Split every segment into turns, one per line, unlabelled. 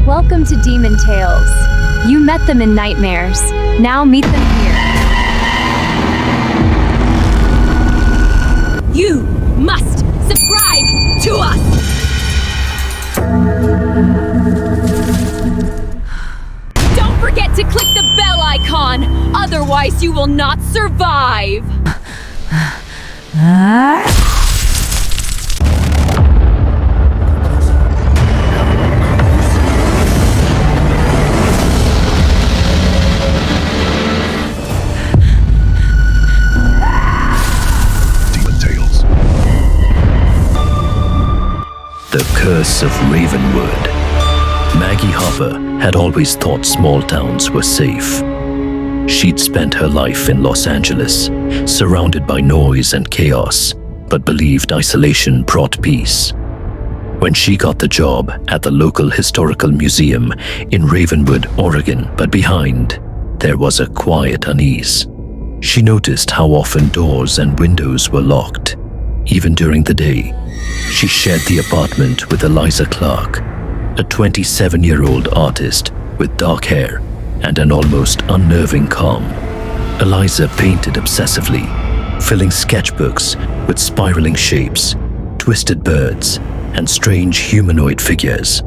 Welcome to Demon Tales. You met them in nightmares. Now meet them here.
You must subscribe to us! Don't forget to click the bell icon, otherwise you will not survive!
The Curse of Ravenwood. Maggie Hopper had always thought small towns were safe. She'd spent her life in Los Angeles, surrounded by noise and chaos, but believed isolation brought peace. When she got the job at the local historical museum in Ravenwood, Oregon, but behind, there was a quiet unease. She noticed how often doors and windows were locked, even during the day. She shared the apartment with Eliza Clark, a 27-year-old artist with dark hair and an almost unnerving calm. Eliza painted obsessively, filling sketchbooks with spiraling shapes, twisted birds, and strange humanoid figures.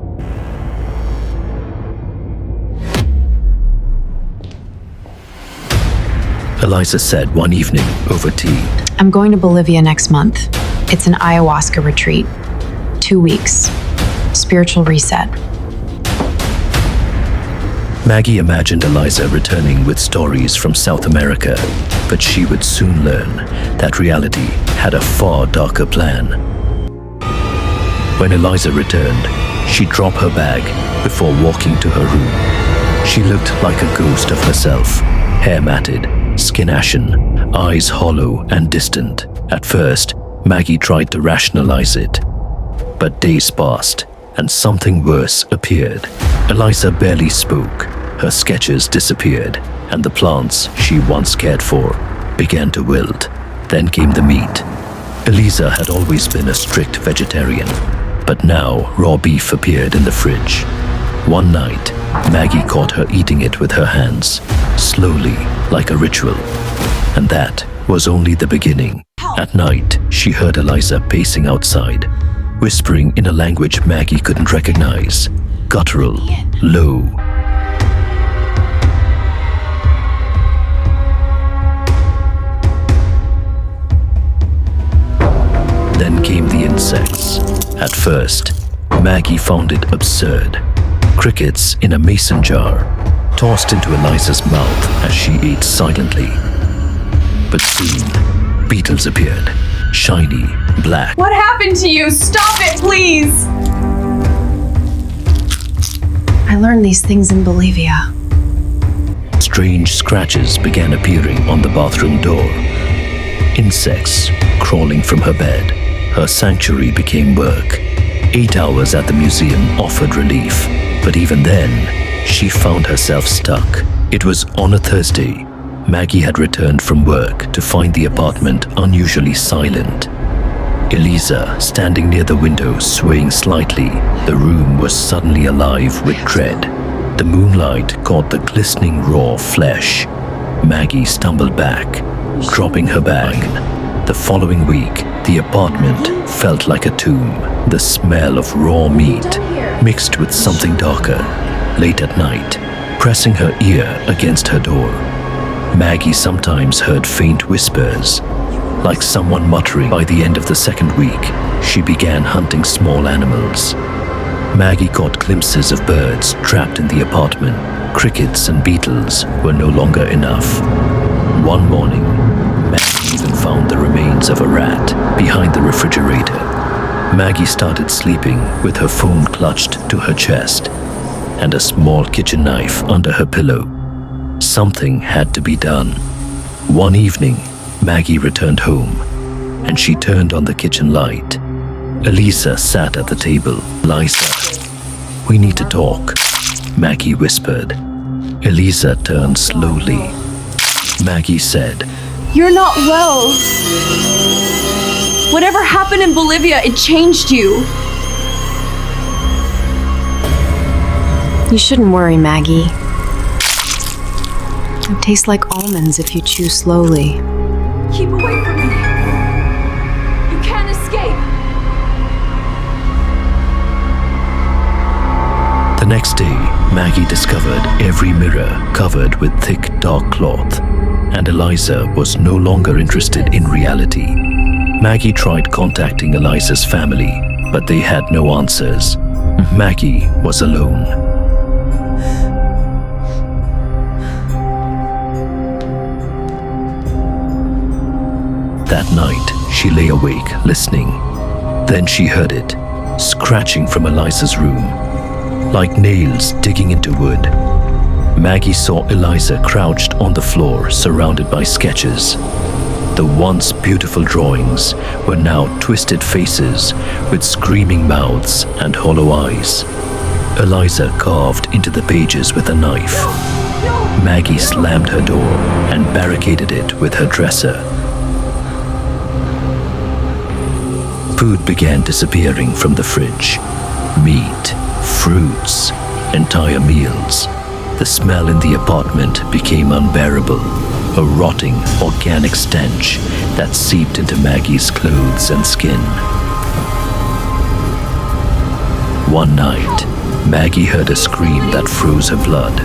Eliza said one evening over tea,
"I'm going to Bolivia next month. It's an ayahuasca retreat. 2 weeks. Spiritual reset."
Maggie imagined Eliza returning with stories from South America, but she would soon learn that reality had a far darker plan. When Eliza returned, she dropped her bag before walking to her room. She looked like a ghost of herself, hair matted, skin ashen, eyes hollow and distant. At first, Maggie tried to rationalize it, but days passed and something worse appeared. Eliza barely spoke, her sketches disappeared, and the plants she once cared for began to wilt. Then came the meat. Eliza had always been a strict vegetarian, but now raw beef appeared in the fridge. One night, Maggie caught her eating it with her hands, slowly, like a ritual. And that was only the beginning. At night, she heard Eliza pacing outside, whispering in a language Maggie couldn't recognize, guttural, low. Then came the insects. At first, Maggie found it absurd. Crickets in a mason jar, tossed into Eliza's mouth as she ate silently. But soon, beetles appeared, shiny, black.
What happened to you? Stop it, please!
I learned these things in Bolivia.
Strange scratches began appearing on the bathroom door. Insects crawling from her bed. Her sanctuary became work. 8 hours at the museum offered relief, but even then, she found herself stuck. It was on a Thursday. Maggie had returned from work to find the apartment unusually silent. Eliza, standing near the window, swaying slightly, the room was suddenly alive with dread. The moonlight caught the glistening raw flesh. Maggie stumbled back, dropping her bag. The following week, the apartment felt like a tomb. The smell of raw meat mixed with something darker. Late at night, pressing her ear against her door, Maggie sometimes heard faint whispers, like someone muttering. By the end of the second week, she began hunting small animals. Maggie caught glimpses of birds trapped in the apartment. Crickets and beetles were no longer enough. One morning, Maggie even found the remains of a rat behind the refrigerator. Maggie started sleeping with her phone clutched to her chest and a small kitchen knife under her pillow. Something had to be done. One evening, Maggie returned home, and she turned on the kitchen light. Eliza sat at the table. "Eliza, we need to talk," Maggie whispered. Eliza turned slowly. Maggie said,
You're not well. Whatever happened in Bolivia, it changed you.
You shouldn't worry, Maggie. It tastes like almonds if you chew slowly.
Keep away from me! You can't escape!
The next day, Maggie discovered every mirror covered with thick dark cloth, and Eliza was no longer interested in reality. Maggie tried contacting Eliza's family, but they had no answers. Maggie was alone. That night, she lay awake, listening. Then she heard it, scratching from Eliza's room, like nails digging into wood. Maggie saw Eliza crouched on the floor, surrounded by sketches. The once beautiful drawings were now twisted faces with screaming mouths and hollow eyes. Eliza carved into the pages with a knife. Maggie slammed her door and barricaded it with her dresser. Food began disappearing from the fridge. Meat, fruits, entire meals. The smell in the apartment became unbearable, a rotting, organic stench that seeped into Maggie's clothes and skin. One night, Maggie heard a scream that froze her blood.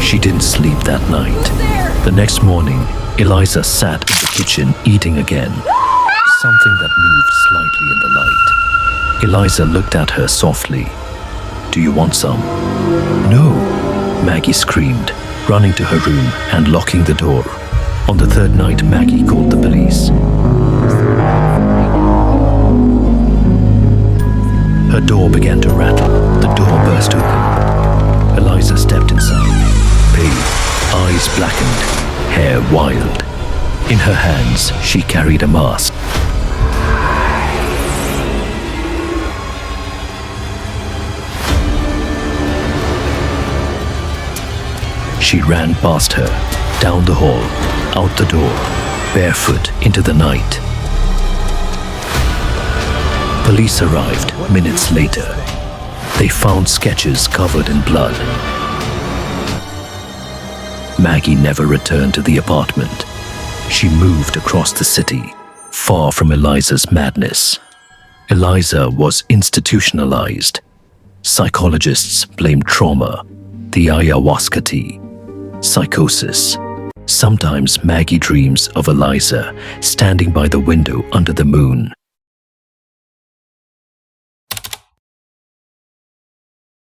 She didn't sleep that night. The next morning, Eliza sat in the kitchen eating again, something that moved slightly in the light. Eliza looked at her softly. "Do you want some?" "No," Maggie screamed, running to her room and locking the door. On the third night, Maggie called the police. Her door began to rattle. The door burst open. Eliza stepped inside, pale, eyes blackened, hair wild. In her hands, she carried a mask. She ran past her, down the hall, out the door, barefoot into the night. Police arrived minutes later. They found sketches covered in blood. Maggie never returned to the apartment. She moved across the city, far from Eliza's madness. Eliza was institutionalized. Psychologists blamed trauma, the ayahuasca tea, psychosis. Sometimes Maggie dreams of Eliza standing by the window under the moon,